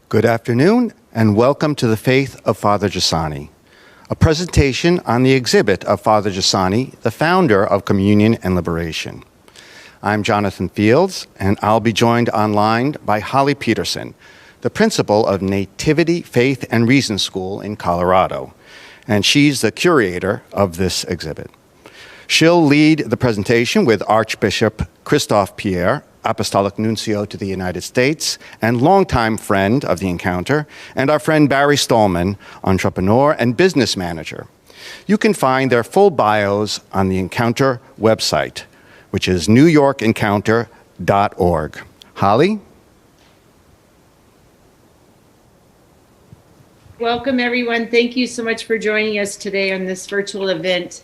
Good afternoon, and welcome to the Faith of Father Giussani, a presentation on the exhibit of Father Giussani, the founder of Communion and Liberation. I'm Jonathan Fields, and I'll be joined online by Holly Peterson, the principal of Nativity, Faith, and Reason School in Colorado, and she's the curator of this exhibit. She'll lead the presentation with Archbishop Christophe Pierre, Apostolic Nuncio to the United States and longtime friend of the Encounter, and our friend Barry Stohlman, entrepreneur and business manager. You can find their full bios on the Encounter website, which is newyorkencounter.org. Holly? Welcome, everyone. Thank you so much for joining us today on this virtual event.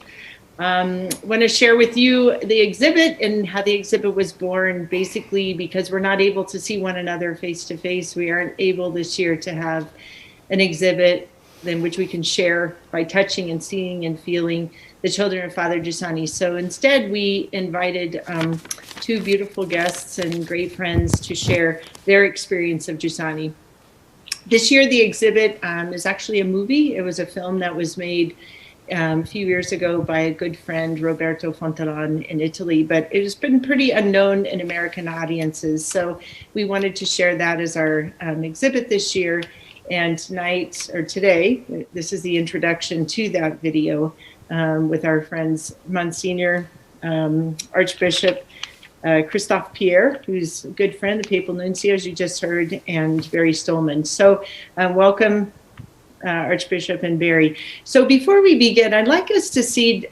I want to share with you the exhibit and how the exhibit was born. Basically, because we're not able to see one another face to face, we aren't able this year to have an exhibit in which we can share by touching and seeing and feeling the children of Father Giussani. So instead, we invited two beautiful guests and great friends to share their experience of Giussani. This year, the exhibit is actually a movie. It was a film that was made a few years ago by a good friend, Roberto Fontalan, in Italy, but it has been pretty unknown in American audiences. So we wanted to share that as our exhibit this year. And today, this is the introduction to that video with our friends, Monsignor Archbishop Christophe Pierre, who's a good friend, the Papal Nuncio, as you just heard, and Barry Stohlman. So welcome, Archbishop and Barry. So before we begin, I'd like us to see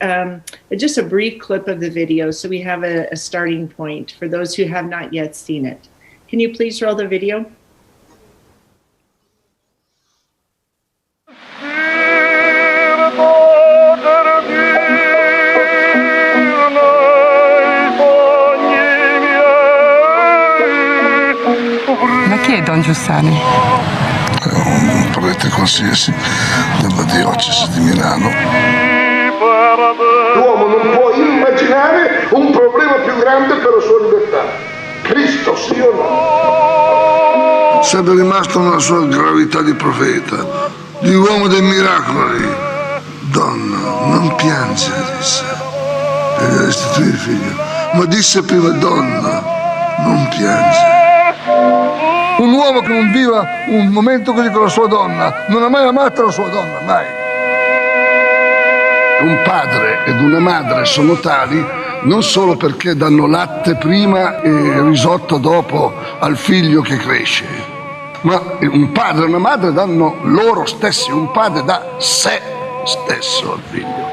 just a brief clip of the video so we have a starting point for those who have not yet seen it. Can you please roll the video? Ma chi è Don Giussani? Un prete qualsiasi della diocesi di Milano. L'uomo non può immaginare un problema più grande per la sua libertà. Cristo, sì o no? Sempre rimasto nella sua gravità di profeta, di uomo dei miracoli. Donna, non piangere, disse, e gli restituì il figlio. Ma disse prima, donna, non piangere. Un uomo che non viva un momento così con la sua donna, non ha mai amato la sua donna, mai. Un padre ed una madre sono tali non solo perché danno latte prima e risotto dopo al figlio che cresce, ma un padre e una madre danno loro stessi, un padre dà sé stesso al figlio.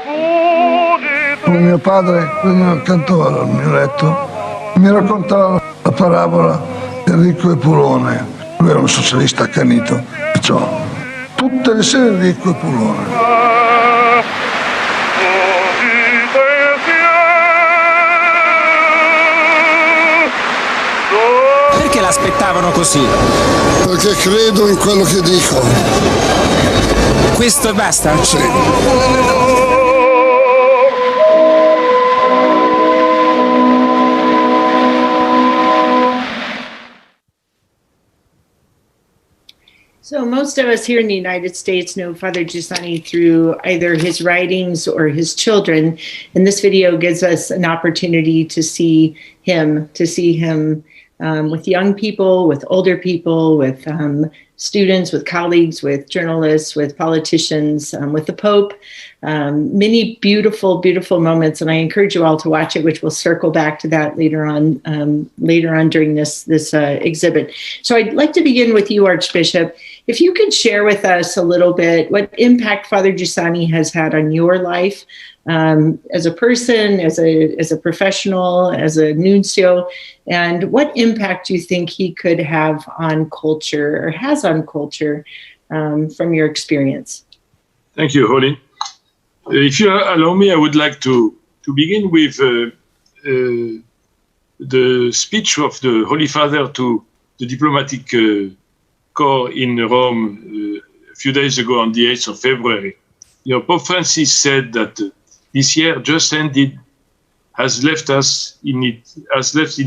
Come mio padre veniva accanto al mio letto, mi raccontava la parabola Ricco e Pulone. Lui era un socialista accanito, perciò tutte le sere Ricco e Pulone. Perché l'aspettavano così? Perché credo in quello che dico. Questo e basta? Sì. So most of us here in the United States know Father Giussani through either his writings or his children, and this video gives us an opportunity to see him with young people, with older people, with students, with colleagues, with journalists, with politicians, with the Pope. Many beautiful, beautiful moments, and I encourage you all to watch it, which we'll circle back to that later on during this exhibit. So I'd like to begin with you, Archbishop. If you could share with us a little bit what impact Father Giussani has had on your life as a person, as a professional, as a nuncio, and what impact you think he could have on culture or has on culture from your experience. Thank you, Holly. If you allow me, I would like to begin with the speech of the Holy Father to the diplomatic corps in Rome a few days ago on the 8th of February. You know, Pope Francis said that this year just ended has left in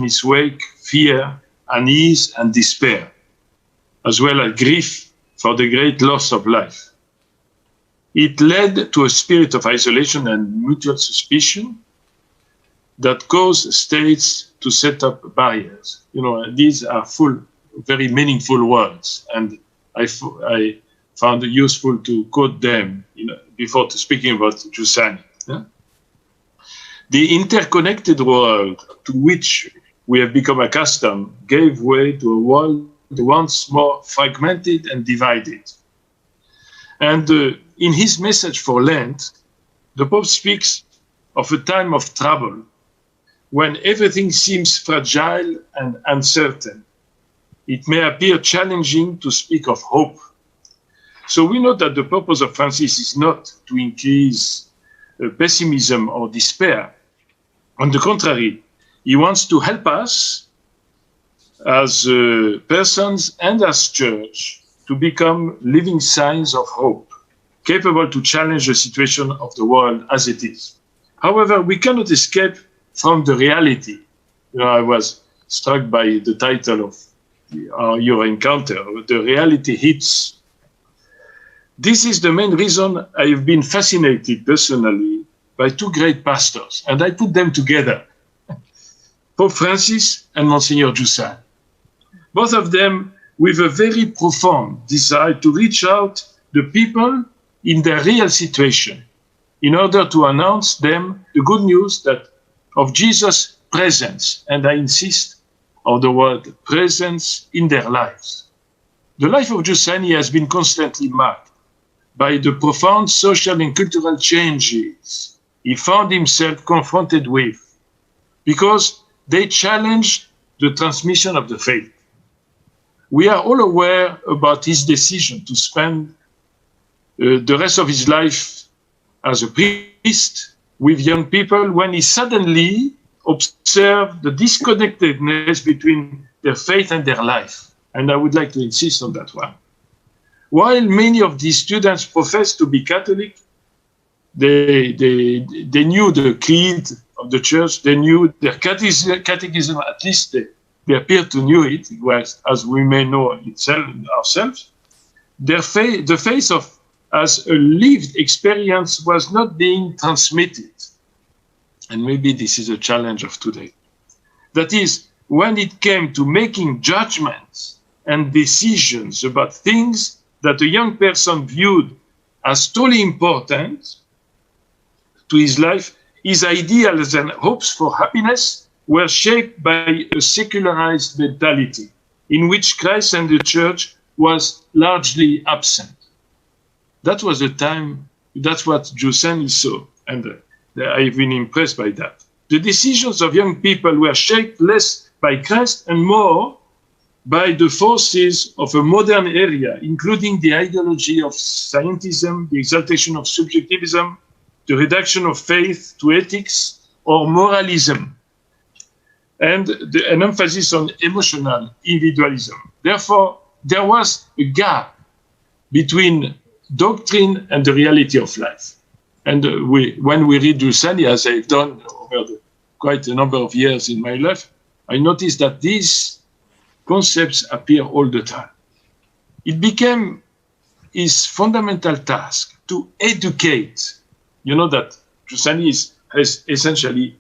its wake fear, unease, and despair. as well as grief for the great loss of life. It led to a spirit of isolation and mutual suspicion that caused states to set up barriers. These are very meaningful words, and I found it useful to quote them before speaking about Giussani. Yeah? The interconnected world to which we have become accustomed gave way to a world once more fragmented and divided. And in his message for Lent, the Pope speaks of a time of trouble when everything seems fragile and uncertain. It may appear challenging to speak of hope. So we know that the purpose of Francis is not to increase pessimism or despair. On the contrary, he wants to help us as persons and as church to become living signs of hope, capable to challenge the situation of the world as it is. However, we cannot escape from the reality. I was struck by the title of your encounter, The Reality Hits. This is the main reason I have been fascinated personally by two great pastors, and I put them together, Pope Francis and Monsignor Giussani. Both of them with a very profound desire to reach out the people in their real situation in order to announce them the good news of Jesus' presence, and I insist on the word presence, in their lives. The life of Giussani has been constantly marked by the profound social and cultural changes he found himself confronted with, because they challenged the transmission of the faith. We are all aware about his decision to spend the rest of his life as a priest with young people when he suddenly observed the disconnectedness between their faith and their life. And I would like to insist on that one. While many of these students professed to be Catholic, they knew the creed of the church, they knew their catechism, at least they appeared to know it, whereas, as we may know ourselves. The faith as a lived experience was not being transmitted. And maybe this is a challenge of today. That is, when it came to making judgments and decisions about things that a young person viewed as totally important to his life, his ideals and hopes for happiness were shaped by a secularized mentality in which Christ and the church was largely absent. That was the time, that's what Giussani saw, and I've been impressed by that. The decisions of young people were shaped less by Christ and more by the forces of a modern era, including the ideology of scientism, the exaltation of subjectivism, the reduction of faith to ethics or moralism, and an emphasis on emotional individualism. Therefore, there was a gap between doctrine and the reality of life. And when we read Giussani, as I've done over quite a number of years in my life, I noticed that these concepts appear all the time. It became his fundamental task to educate. You know that Giussani is essentially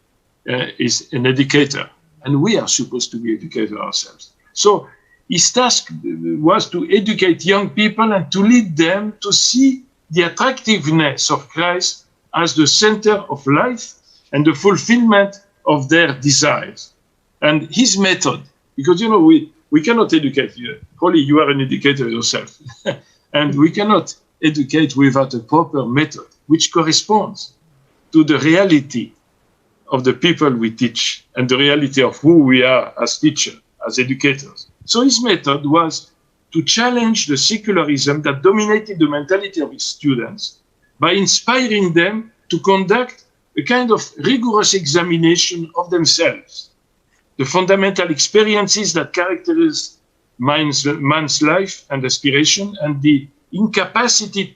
an educator, and we are supposed to be educators ourselves. So his task was to educate young people and to lead them to see the attractiveness of Christ as the center of life and the fulfillment of their desires. And his method, because, you know, we cannot educate you. Holly, you are an educator yourself. And we cannot educate without a proper method, which corresponds to the reality of the people we teach and the reality of who we are as teachers, as educators. So his method was to challenge the secularism that dominated the mentality of his students by inspiring them to conduct a kind of rigorous examination of themselves, the fundamental experiences that characterize man's life and aspiration, and the incapacity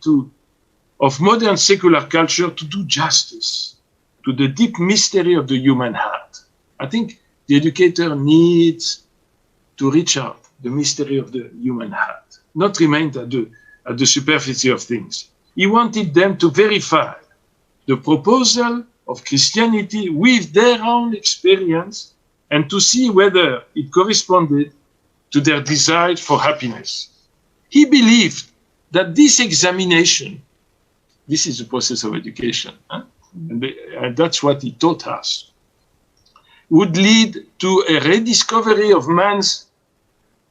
of modern secular culture to do justice to the deep mystery of the human heart. I think the educator needs to reach out the mystery of the human heart, not remain at the superficie of things. He wanted them to verify the proposal of Christianity with their own experience and to see whether it corresponded to their desire for happiness. He believed that this examination, this is the process of education, and that's what he taught us, would lead to a rediscovery of man's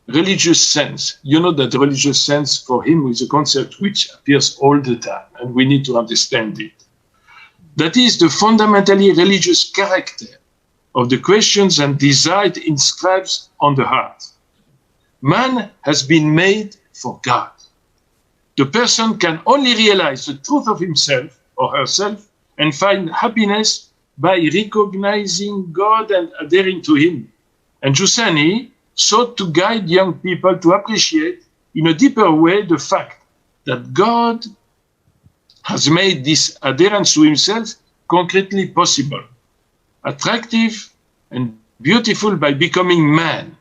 religious sense. You know that religious sense for him is a concept which appears all the time, and we need to understand it. That is the fundamentally religious character of the questions and desire inscribed on the heart. Man has been made for God. The person can only realize the truth of himself or herself and find happiness by recognizing God and adhering to him. And Giussani sought to guide young people to appreciate in a deeper way the fact that God has made this adherence to himself concretely possible, attractive and beautiful by becoming man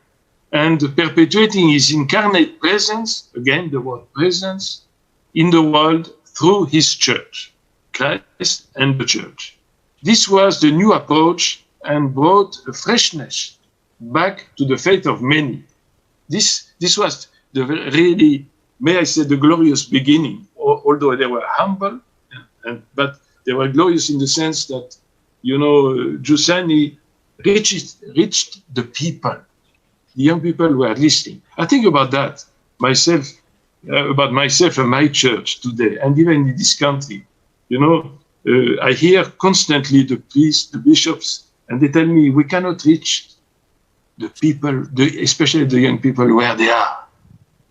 and perpetuating his incarnate presence, again the word presence, in the world through his church, Christ and the church. This was the new approach and brought a freshness back to the faith of many. This was the really, may I say, the glorious beginning, although they were humble, but they were glorious in the sense that, you know, Giussani reached the people. The young people were listening. I think about that, myself and my church today, and even in this country. You know, I hear constantly the priests, the bishops, and they tell me we cannot reach the people, especially the young people, where they are.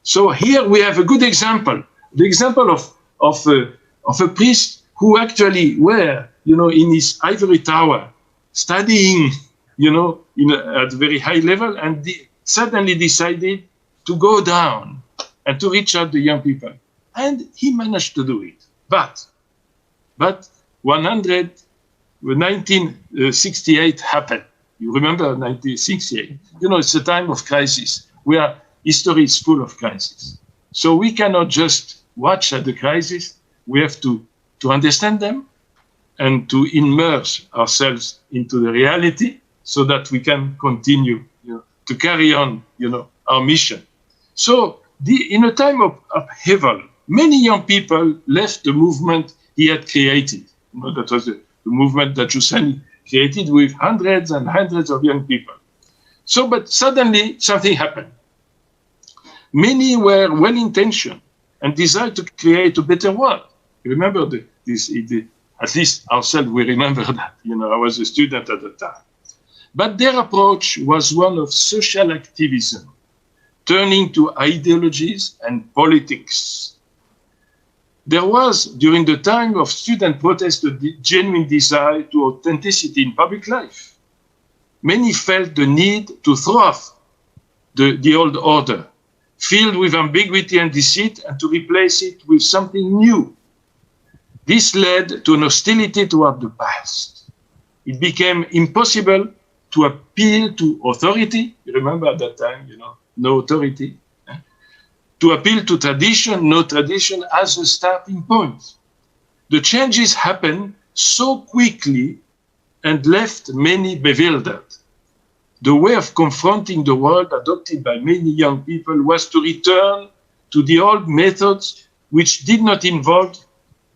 So here we have a good example, the example of a priest who actually were, you know, in his ivory tower, studying, you know, at a very high level, and suddenly decided to go down and to reach out the young people. And he managed to do it. But 1968 happened. You remember 1968? You know, it's a time of crisis where history is full of crisis. So we cannot just watch at the crisis. We have to understand them and to immerse ourselves into the reality so that we can continue, you know, to carry on, you know, our mission. So in a time of upheaval, many young people left the movement he had created. You know, that was the movement that Giussani created with hundreds and hundreds of young people. So, but suddenly something happened. Many were well-intentioned and desired to create a better world. Remember at least ourselves, we remember that. You know, I was a student at the time. But their approach was one of social activism, turning to ideologies and politics. There was, during the time of student protest, a genuine desire to authenticity in public life. Many felt the need to throw off the old order, filled with ambiguity and deceit, and to replace it with something new. This led to an hostility toward the past. It became impossible to appeal to authority. You remember at that time, you know, no authority. To appeal to tradition, no tradition as a starting point. The changes happened so quickly and left many bewildered. The way of confronting the world adopted by many young people was to return to the old methods which did not involve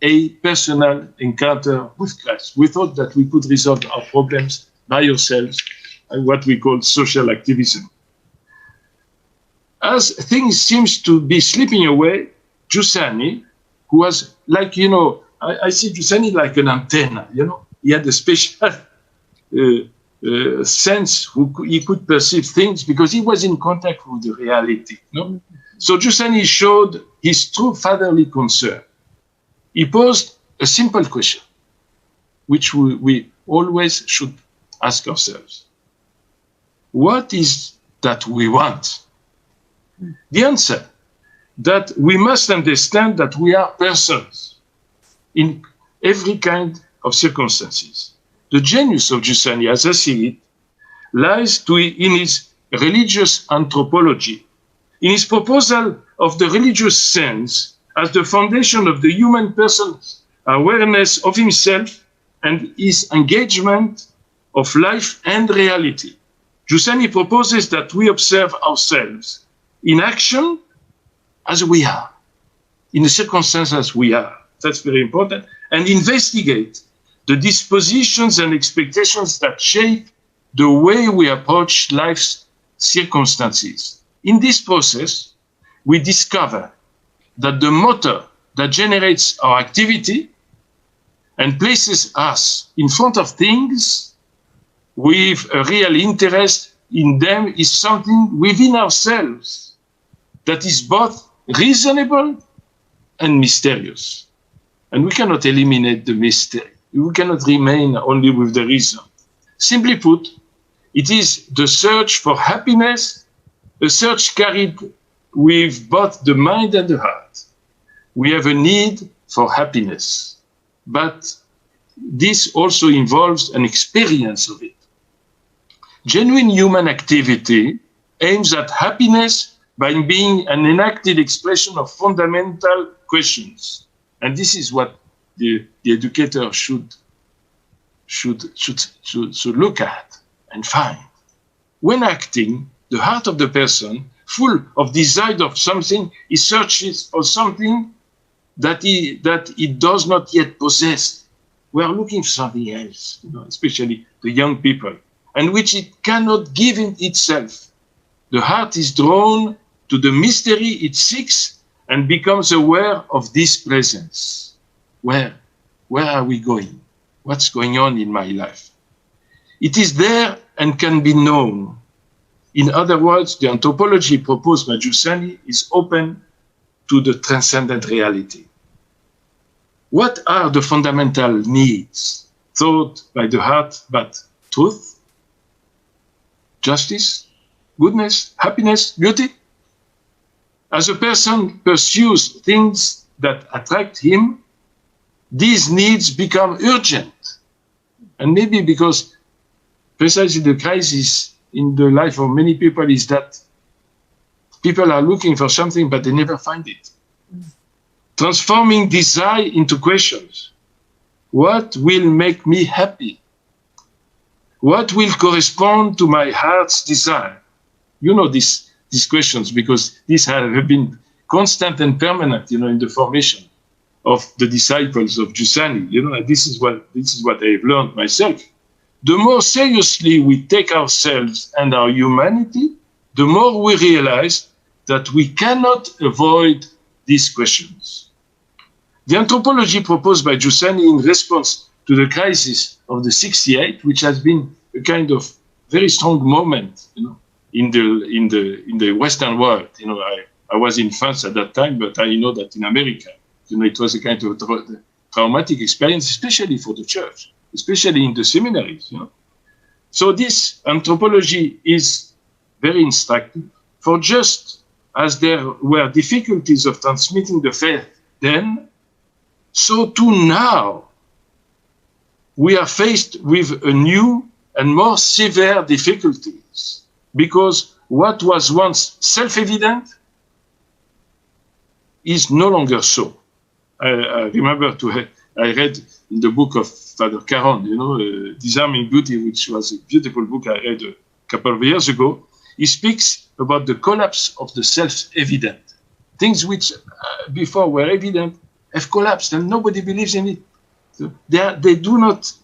a personal encounter with Christ. We thought that we could resolve our problems by ourselves, and what we call social activism. As things seems to be slipping away, Giussani, who was like, you know, I see Giussani like an antenna, you know. He had a special sense, he could perceive things because he was in contact with the reality. No? So Giussani showed his true fatherly concern. He posed a simple question, which we always should ask ourselves. What is that we want? The answer, that we must understand that we are persons in every kind of circumstances. The genius of Giussani, as I see it, lies in his religious anthropology, In his proposal of the religious sense as the foundation of the human person's awareness of himself and his engagement of life and reality, Giussani proposes that we observe ourselves in action as we are, in the circumstances we are. That's very important. And investigate the dispositions and expectations that shape the way we approach life's circumstances. In this process, we discover that the motor that generates our activity and places us in front of things with a real interest in them is something within ourselves that is both reasonable and mysterious. And we cannot eliminate the mystery. We cannot remain only with the reason. Simply put, it is the search for happiness, a search carried with both the mind and the heart. We have a need for happiness, but this also involves an experience of it. Genuine human activity aims at happiness by being an enacted expression of fundamental questions. And this is what the educator should look at and find. When acting, the heart of the person, full of desire of something, he searches for something that it does not yet possess. We are looking for something else, especially the young people, and which it cannot give in itself. The heart is drawn to the mystery it seeks and becomes aware of this presence. Where are we going? What's going on in my life? It is there and can be known. In other words, the anthropology proposed by Giussani is open to the transcendent reality. What are the fundamental needs thought by the heart but truth, justice, goodness, happiness, beauty? As a person pursues things that attract him, these needs become urgent. And maybe because precisely the crisis in the life of many people is that people are looking for something, but they never find it. Transforming desire into questions. What will make me happy? What will correspond to my heart's desire? You know these questions because these have been constant and permanent, in the formation of the disciples of Giussani. And this is what I've learned myself. The more seriously we take ourselves and our humanity, the more we realize that we cannot avoid these questions. The anthropology proposed by Giussani in response to the crisis of the 68, which has been a kind of very strong moment, in the Western world. I was in France at that time, but I know that in America, it was a kind of traumatic experience, especially for the church, especially in the seminaries. So this anthropology is very instructive. For just as there were difficulties of transmitting the faith then, so too now we are faced with a new and more severe difficulties, because what was once self-evident is no longer so. I remember I read in the book of Father Caron, Disarming Beauty, which was a beautiful book I read a couple of years ago. He speaks about the collapse of the self-evident. Things which before were evident have collapsed and nobody believes in it. So they do not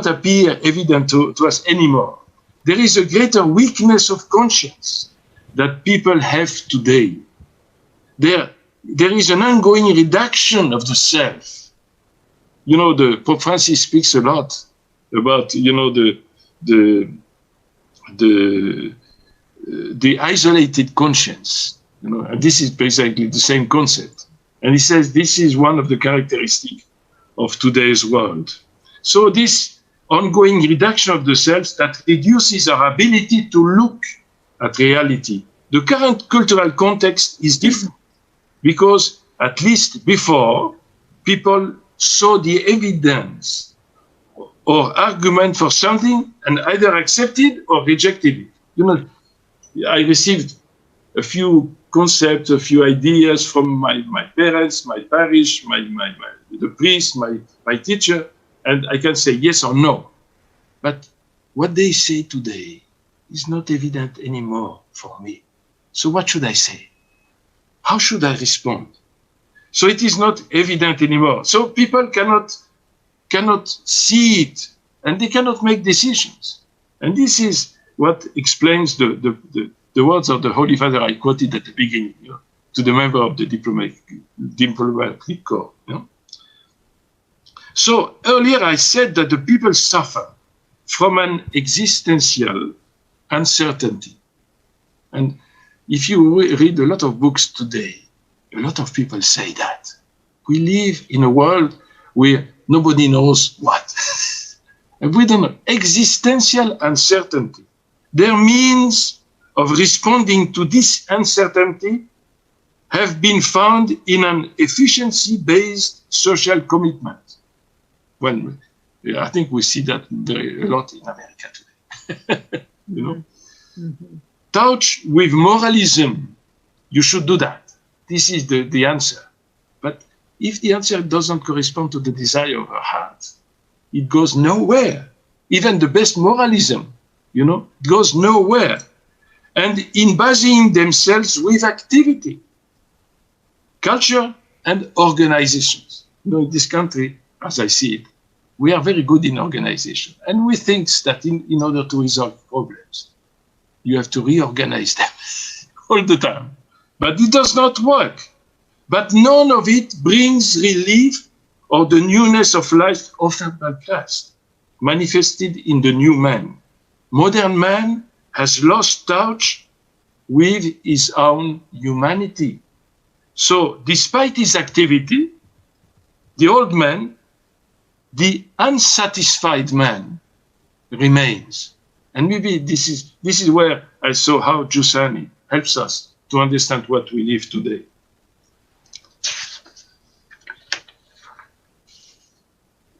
appear evident to us anymore. There is a greater weakness of conscience that people have today. There is an ongoing reduction of the self. The Pope Francis speaks a lot about, the isolated conscience. And this is basically the same concept. And he says this is one of the characteristics of today's world. So this ongoing reduction of the self that reduces our ability to look at reality. The current cultural context is different because, at least before, people saw the evidence or argument for something and either accepted or rejected it. I received a few concepts, a few ideas from my parents, my parish, the priest, my teacher, and I can say yes or no. But what they say today is not evident anymore for me. So what should I say? How should I respond? So it is not evident anymore. So people cannot see it, and they cannot make decisions. And this is what explains the words of the Holy Father I quoted at the beginning, to the member of the diplomatic corps. So earlier I said that the people suffer from an existential uncertainty. And if you read a lot of books today, a lot of people say that. We live in a world where nobody knows what. And we don't know. Existential uncertainty. Their means of responding to this uncertainty have been found in an efficiency-based social commitment. Well, I think we see that a lot in America today. Touch with moralism, you should do that. This is the answer. But if the answer doesn't correspond to the desire of our heart, it goes nowhere. Even the best moralism, goes nowhere. And in busying themselves with activity, culture, and organizations. In this country, as I see it, we are very good in organization. And we think that in order to resolve problems, you have to reorganize them all the time. But it does not work. But none of it brings relief or the newness of life offered by Christ, manifested in the new man. Modern man has lost touch with his own humanity. So despite his activity, the old man, the unsatisfied man, remains. And maybe this is where I saw how Giussani helps us to understand what we live today.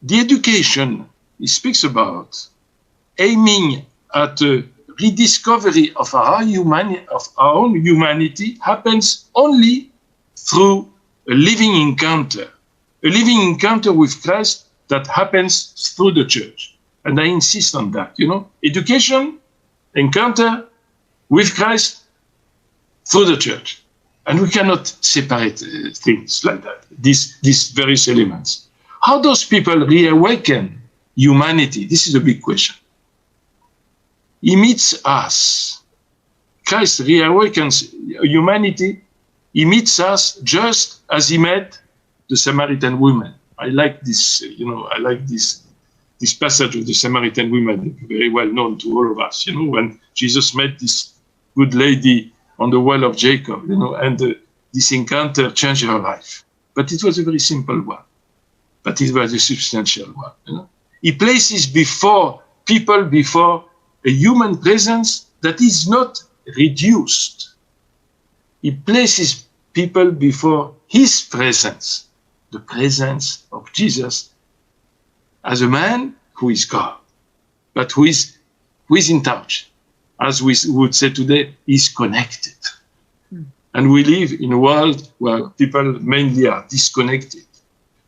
The education he speaks about, aiming at a rediscovery of our own humanity, happens only through a living encounter with Christ that happens through the church. And I insist on that, education, encounter with Christ through the church. And we cannot separate things like that, these various elements. How does people reawaken humanity? This is a big question. He meets us. Christ reawakens humanity. He meets us just as he met the Samaritan woman. I like this, this passage of the Samaritan woman, very well known to all of us, when Jesus met this good lady on the well of Jacob, and this encounter changed her life. But it was a very simple one. But it was a substantial one. He places before a human presence that is not reduced. He places people before his presence, the presence of Jesus, as a man who is God, but who is in touch. As we would say today, is connected. And we live in a world where people mainly are disconnected.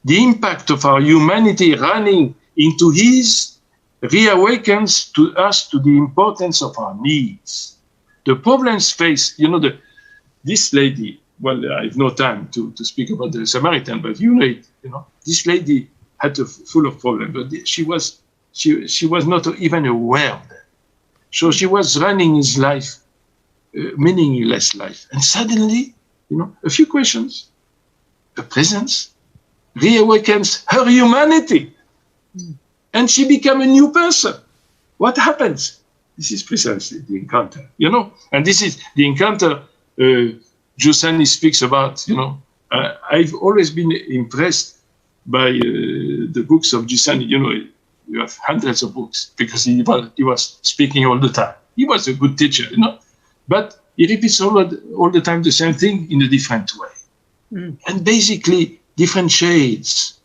The impact of our humanity running into his reawakens to us to the importance of our needs. The problems faced, this lady, well, I have no time to speak about the Samaritan, but this lady had full of problems, but she was not even aware of that. So she was running his life, meaningless life. And suddenly, a few questions, the presence reawakens her humanity. And she became a new person. What happens? This is precisely the encounter, And this is the encounter Giussani speaks about, I've always been impressed by the books of Giussani. You have hundreds of books because he was speaking all the time. He was a good teacher, But he repeats all the time the same thing in a different way. And basically different shades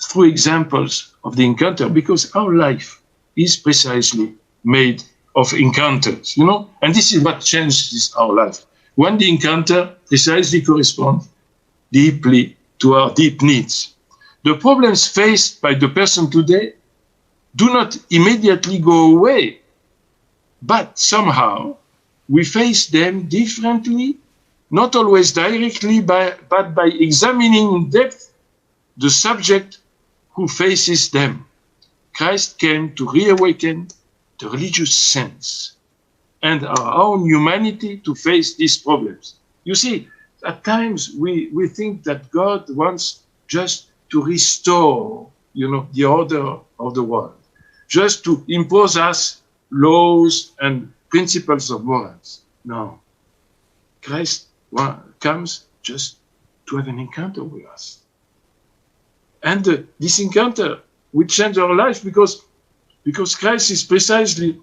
through examples of the encounter, because our life is precisely made of encounters, And this is what changes our life. when the encounter precisely corresponds deeply to our deep needs. The problems faced by the person today do not immediately go away, but somehow we face them differently, not always directly, but by examining in depth the subject who faces them. Christ came to reawaken the religious sense and our own humanity to face these problems. You see, at times we think that God wants just to restore, the order of the world, just to impose us laws and principles of morals. No. Christ comes just to have an encounter with us. And this encounter will change our life because Christ is precisely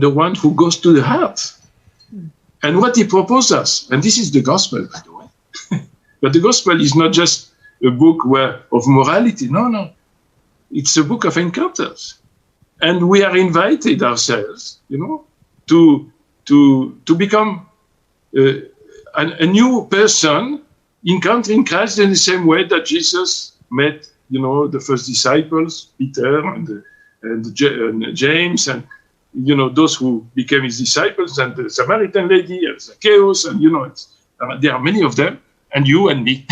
the one who goes to the heart. And what he proposes us, and this is the gospel, by the way. But the gospel is not just a book of morality. No. It's a book of encounters. And we are invited ourselves, to become a new person, encountering Christ in the same way that Jesus met, the first disciples, Peter and James, and those who became his disciples, and the Samaritan lady, and Zacchaeus, and there are many of them, and you and me.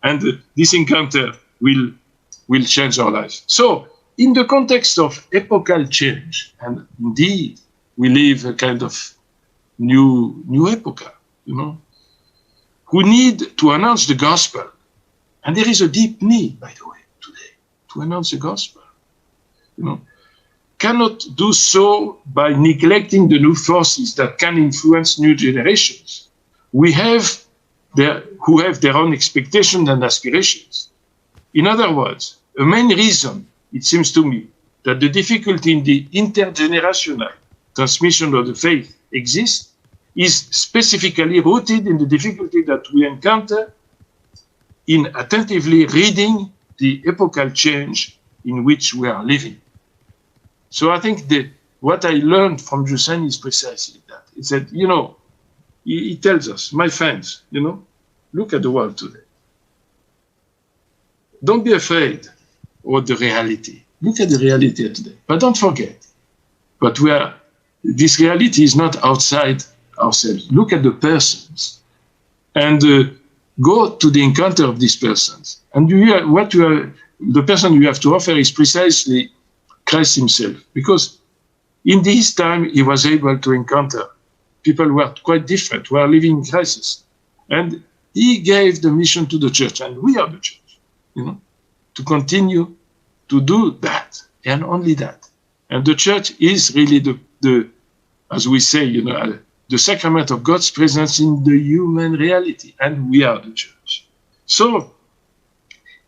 And this encounter will change our lives. So, in the context of epochal change, and indeed we live a kind of new epoch, who need to announce the gospel. And there is a deep need, by the way, today, to announce the gospel. Cannot do so by neglecting the new forces that can influence new generations. Who have their own expectations and aspirations. In other words, a main reason, it seems to me, that the difficulty in the intergenerational transmission of the faith exists is specifically rooted in the difficulty that we encounter in attentively reading the epochal change in which we are living. So I think what I learned from Giussani is precisely that. It's that, he tells us, my friends, look at the world today. Don't be afraid of the reality. Look at the reality of today. But don't forget, this reality is not outside ourselves. Look at the persons and go to the encounter of these persons. And the person you have to offer is precisely Christ himself. Because in this time, he was able to encounter people who are quite different, who are living in crisis. And he gave the mission to the church, and we are the church, to continue to do that, and only that. And the church is really the as we say, the sacrament of God's presence in the human reality, and we are the church. So,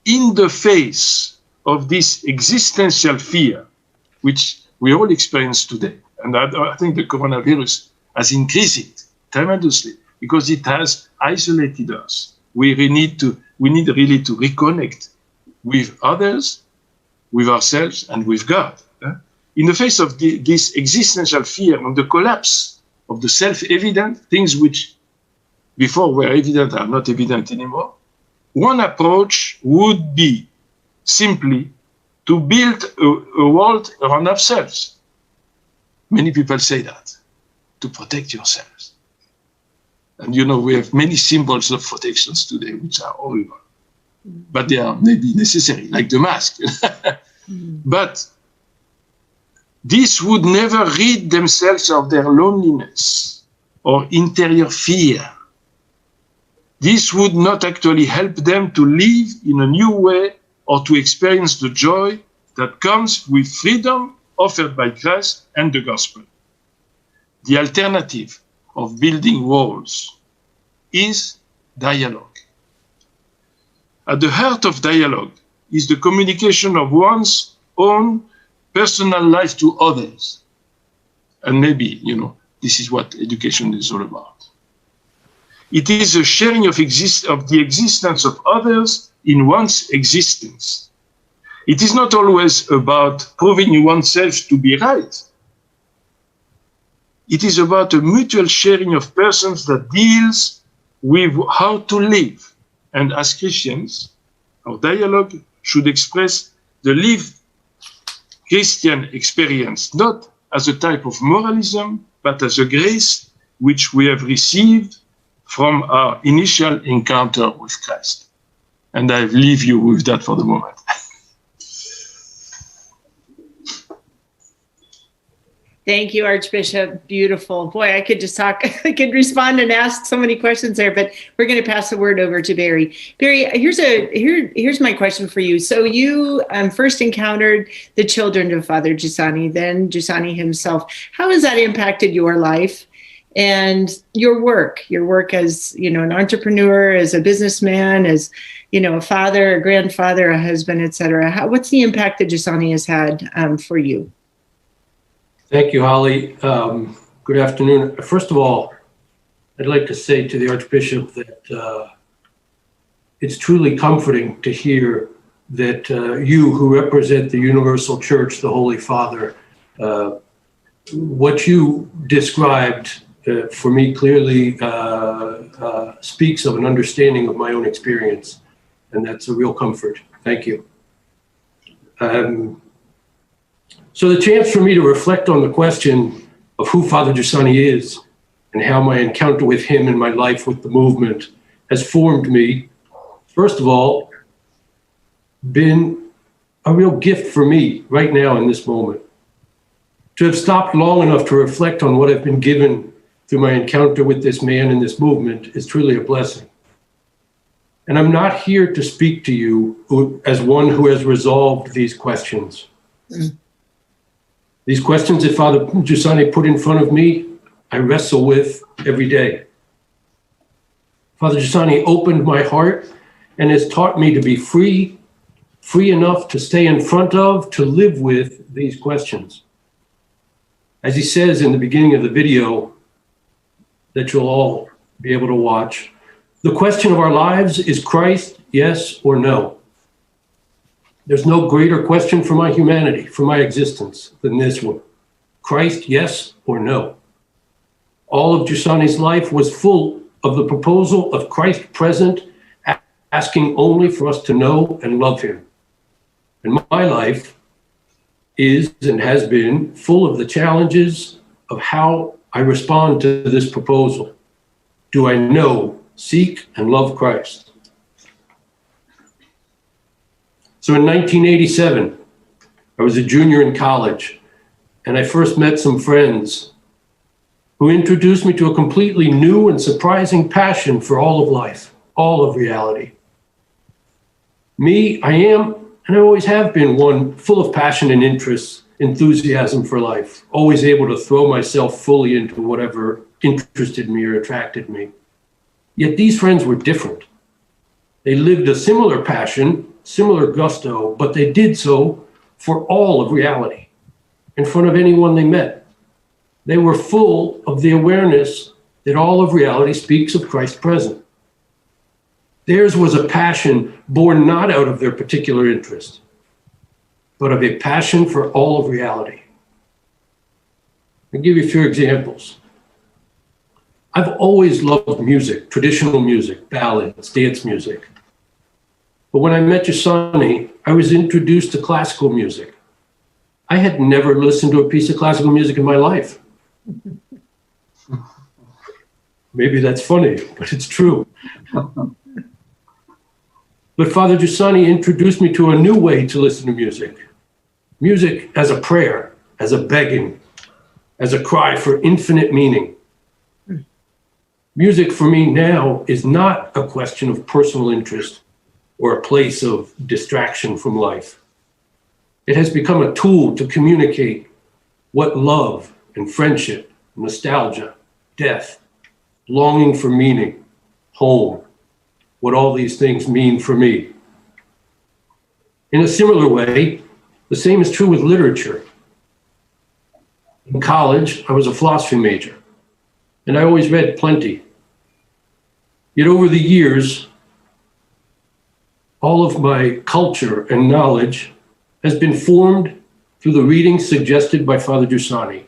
in the face of this existential fear, which we all experience today, and I think the coronavirus has increased it tremendously because it has isolated us. We need really to reconnect with others, with ourselves, and with God. In the face of this existential fear and the collapse of the self-evident, things which before were evident are not evident anymore, one approach would be simply to build a world around ourselves. Many people say that, to protect yourselves. And we have many symbols of protections today, which are horrible. But they are maybe necessary, like the mask. But this would never rid themselves of their loneliness or interior fear. This would not actually help them to live in a new way or to experience the joy that comes with freedom offered by Christ and the gospel. The alternative of building walls is dialogue. At the heart of dialogue is the communication of one's own personal life to others. And maybe, this is what education is all about. It is a sharing of the existence of others in one's existence. It is not always about proving oneself to be right. It is about a mutual sharing of persons that deals with how to live. And as Christians, our dialogue should express the lived Christian experience, not as a type of moralism, but as a grace which we have received from our initial encounter with Christ. And I leave you with that for the moment. Thank you, Archbishop. Beautiful. Boy, I could just talk, I could respond and ask so many questions there, but we're going to pass the word over to Barry. Barry, here's my question for you. So you first encountered the children of Father Giussani, then Giussani himself. How has that impacted your life and your work as, an entrepreneur, as a businessman, as, a father, a grandfather, a husband, et cetera? What's the impact that Giussani has had for you? Thank you, Holly. Good afternoon. First of all, I'd like to say to the Archbishop that it's truly comforting to hear that you, who represent the Universal Church, the Holy Father, what you described for me clearly speaks of an understanding of my own experience, and that's a real comfort. Thank you. So the chance for me to reflect on the question of who Father Giussani is and how my encounter with him in my life with the movement has formed me, first of all, been a real gift for me right now in this moment. To have stopped long enough to reflect on what I've been given through my encounter with this man and this movement is truly a blessing. And I'm not here to speak to you as one who has resolved these questions. These questions that Father Giussani put in front of me, I wrestle with every day. Father Giussani opened my heart and has taught me to be free enough to stay in front of, to live with these questions. As he says in the beginning of the video that you'll all be able to watch, the question of our lives is Christ, yes or no? There's no greater question for my humanity, for my existence, than this one. Christ, yes or no? All of Giussani's life was full of the proposal of Christ present, asking only for us to know and love him. And my life is and has been full of the challenges of how I respond to this proposal. Do I know, seek, and love Christ? So in 1987, I was a junior in college, and I first met some friends who introduced me to a completely new and surprising passion for all of life, all of reality. Me, I am, and I always have been, one full of passion and interest, enthusiasm for life, always able to throw myself fully into whatever interested me or attracted me. Yet these friends were different. They lived a similar passion, similar gusto, but they did so for all of reality, in front of anyone they met. They were full of the awareness that all of reality speaks of Christ present. Theirs was a passion born not out of their particular interest, but of a passion for all of reality. I'll give you a few examples. I've always loved music, traditional music, ballads, dance music. But when I met Giussani, I was introduced to classical music. I had never listened to a piece of classical music in my life. Maybe that's funny, but it's true. But Father Giussani introduced me to a new way to listen to music. Music as a prayer, as a begging, as a cry for infinite meaning. Music for me now is not a question of personal interest or a place of distraction from life. It has become a tool to communicate what love and friendship, nostalgia, death, longing for meaning, home, what all these things mean for me. In a similar way, the same is true with literature. In college, I was a philosophy major, and I always read plenty. Yet over the years, all of my culture and knowledge has been formed through the readings suggested by Father Giussani.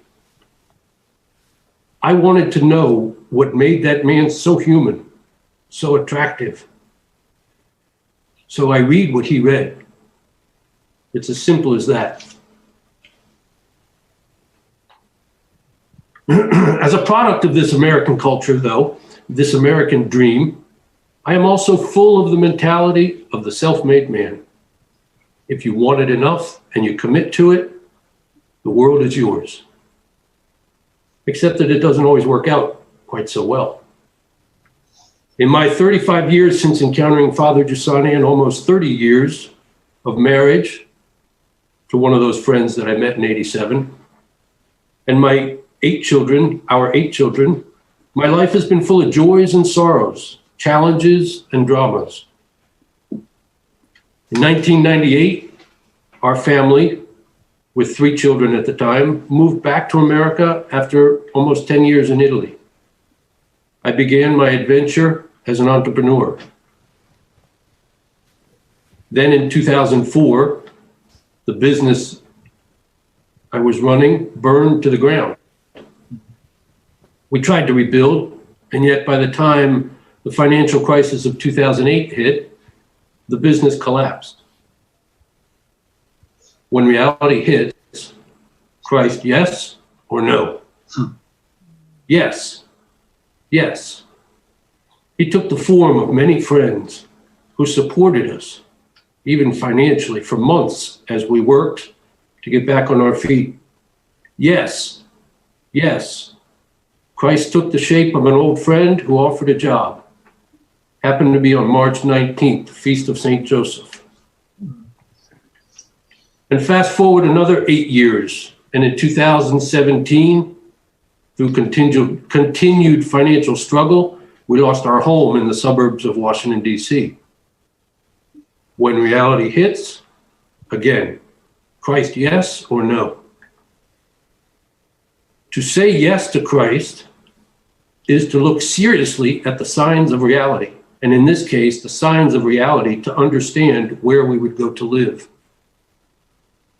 I wanted to know what made that man so human, so attractive. So I read what he read. It's as simple as that. As a product of this American culture, though, this American dream, I am also full of the mentality of the self-made man. If you want it enough and you commit to it, the world is yours. Except that it doesn't always work out quite so well. In my 35 years since encountering Father Giussani and almost 30 years of marriage to one of those friends that I met in '87, and my 8 children, our 8 children, my life has been full of joys and sorrows, challenges and dramas. In 1998, our family, with 3 children at the time, moved back to America after almost 10 years in Italy. I began my adventure as an entrepreneur. Then in 2004, the business I was running burned to the ground. We tried to rebuild, and yet by the time the financial crisis of 2008 hit, the business collapsed. When reality hits, Christ, yes or no? Yes. Yes. He took the form of many friends who supported us, even financially, for months as we worked to get back on our feet. Yes. Yes. Christ took the shape of an old friend who offered a job. Happened to be on March 19th, the Feast of St. Joseph. And fast forward another 8 years, and in 2017, through continued financial struggle, we lost our home in the suburbs of Washington, D.C. When reality hits, again, Christ, yes or no? To say yes to Christ is to look seriously at the signs of reality, and in this case, the signs of reality to understand where we would go to live.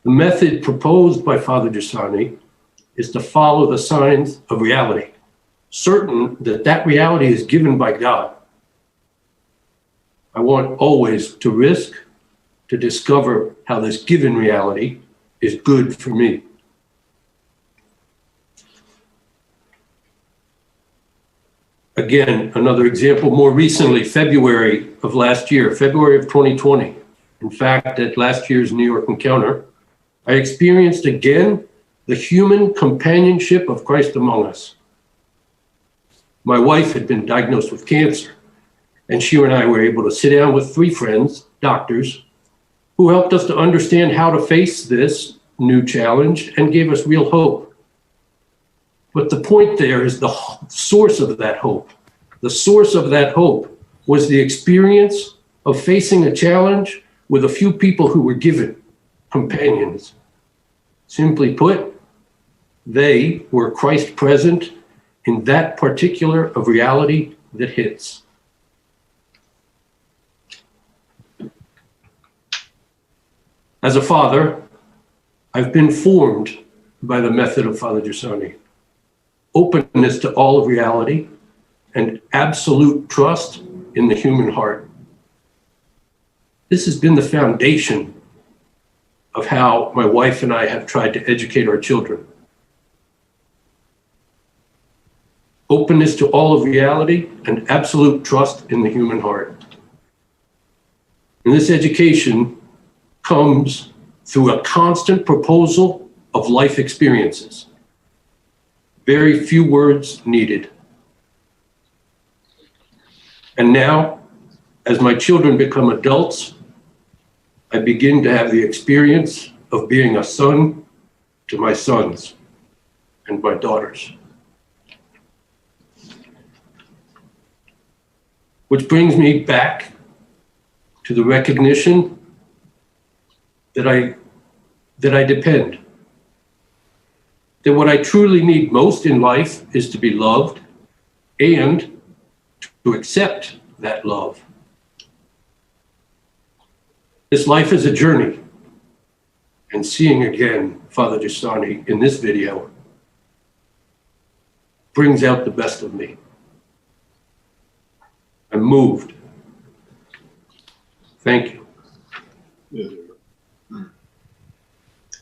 The method proposed by Father Giussani is to follow the signs of reality, certain that that reality is given by God. I want always to risk to discover how this given reality is good for me. Again, another example, more recently, February of last year, February of 2020. In fact, at last year's New York encounter, I experienced again the human companionship of Christ among us. My wife had been diagnosed with cancer, and she and I were able to sit down with 3 friends, doctors, who helped us to understand how to face this new challenge and gave us real hope. But the point there is the source of that hope. The source of that hope was the experience of facing a challenge with a few people who were given companions. Simply put, they were Christ present in that particular of reality that hits. As a father, I've been formed by the method of Father Giussani. Openness to all of reality and absolute trust in the human heart. This has been the foundation of how my wife and I have tried to educate our children. Openness to all of reality and absolute trust in the human heart. And this education comes through a constant proposal of life experiences. Very few words needed. And now, as my children become adults, I begin to have the experience of being a son to my sons and my daughters. Which brings me back to the recognition that I depend. That what I truly need most in life is to be loved and to accept that love. This life is a journey, and seeing again Father Giussani in this video brings out the best of me. I'm moved. Thank you. Yeah.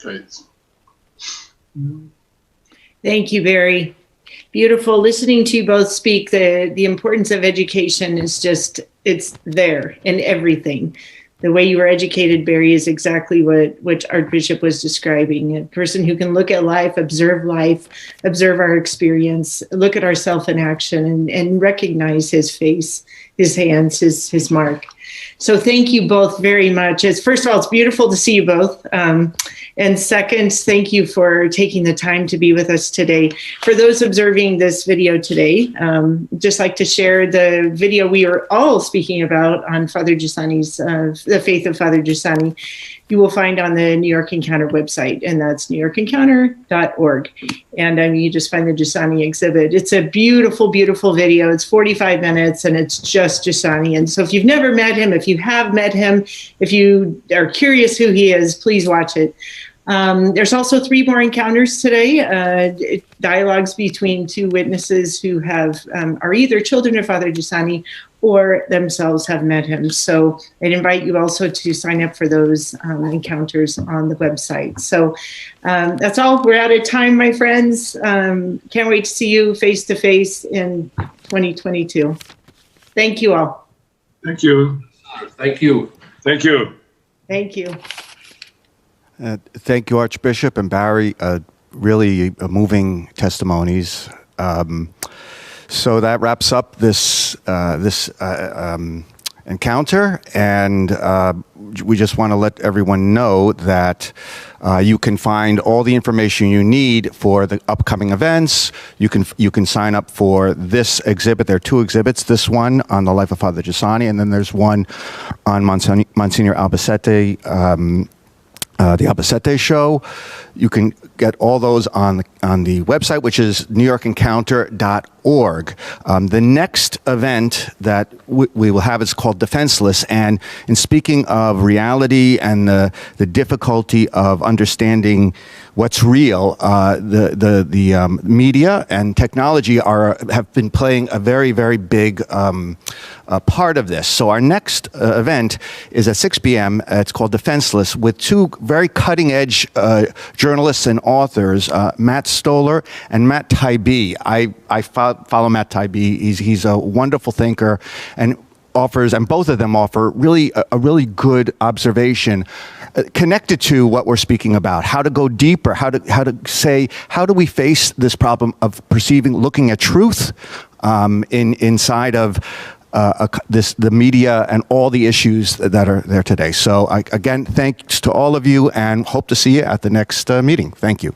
Great. Thank you, Barry. Beautiful. Listening to you both speak, the importance of education is just, it's there in everything. The way you were educated, Barry, is exactly what Archbishop was describing. A person who can look at life, observe our experience, look at ourself in action, and recognize his face, his hands, his mark. So thank you both very much. First of all, it's beautiful to see you both. And second, thank you for taking the time to be with us today. For those observing this video today, just like to share the video we were all speaking about on Father Giussani's, the faith of Father Giussani, you will find on the New York Encounter website, and that's newyorkencounter.org. And you just find the Giussani exhibit. It's a beautiful, beautiful video. It's 45 minutes, and it's just Giussani. And so if you've never met him, if you have met him, if you are curious who he is, please watch it. There's also 3 more encounters today, dialogues between 2 witnesses who are either children of Father Giussani or themselves have met him. So I'd invite you also to sign up for those encounters on the website. So that's all. We're out of time, my friends. Can't wait to see you face to face in 2022. Thank you all. Thank you. Thank you. Thank you. Thank you. Thank you, Archbishop and Barry. Really moving testimonies. So that wraps up this encounter, and we just want to let everyone know that you can find all the information you need for the upcoming events. You can sign up for this exhibit. There are 2 exhibits. This one on the life of Father Giussani, and then there's one on Monsignor Albacete. The Albacete show. You can get all those on the website, which is newyorkencounter.org. The next event that we will have is called Defenseless. And in speaking of reality and the difficulty of understanding what's real, the media and technology have been playing a very, very big part of this. So our next event is at 6 p.m. It's called Defenseless, with 2 very cutting-edge journalists and authors, Matt Stoller and Matt Taibbi. I follow Matt Taibbi. He's a wonderful thinker and both of them offer a really good observation connected to what we're speaking about, how to go deeper, how do we face this problem of looking at truth inside of the media and all the issues that are there today. So again, thanks to all of you, and hope to see you at the next meeting. Thank you.